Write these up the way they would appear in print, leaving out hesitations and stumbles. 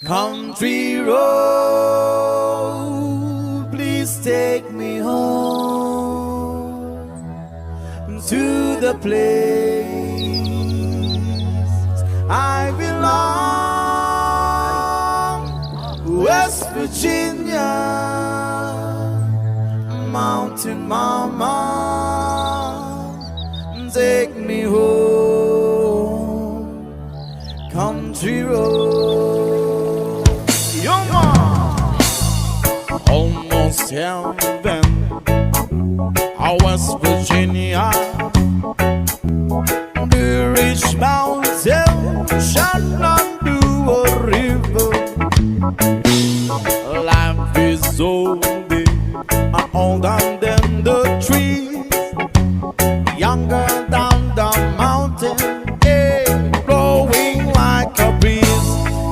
Country road, please take me home to the place I belong, West Virginia, Mountain Mama, take me home, country road. Yo, man. Almost heaven, West Virginia. The rich mountain shall not do a river. Life is so big and older than the trees, younger than the mountain, yeah, blowing like a breeze.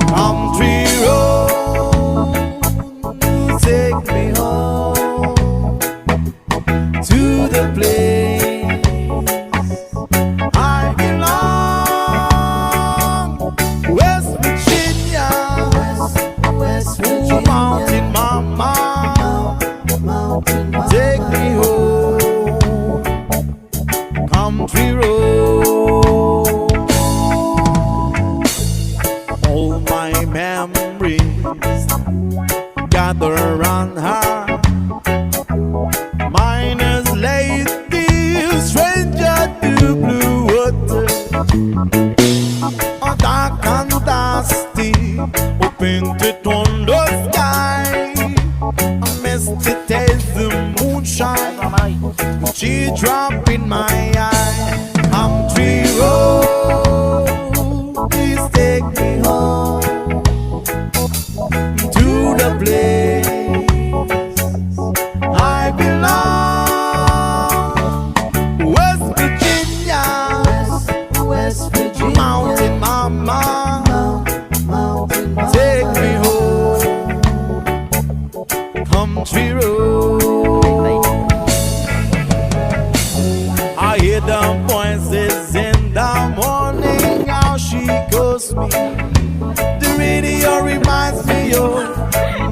Country road, take me home to the place I belong, West Virginia, West Virginia. Mountain Mama, take me home, country road. All my memories gather around her, minus lady, stranger to blue water, dark and dusty, painted on the sky. A misty taste the moonshine, she drop in my eye. Country road, please take me home to the place I belong, West Virginia, West Virginia. Mountain Mama, take me home, country road. I hear the voices in the morning, how she calls me. The radio reminds me of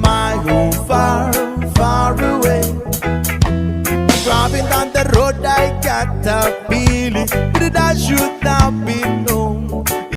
my home far, far away. Driving down the road, I got a feeling that I should not be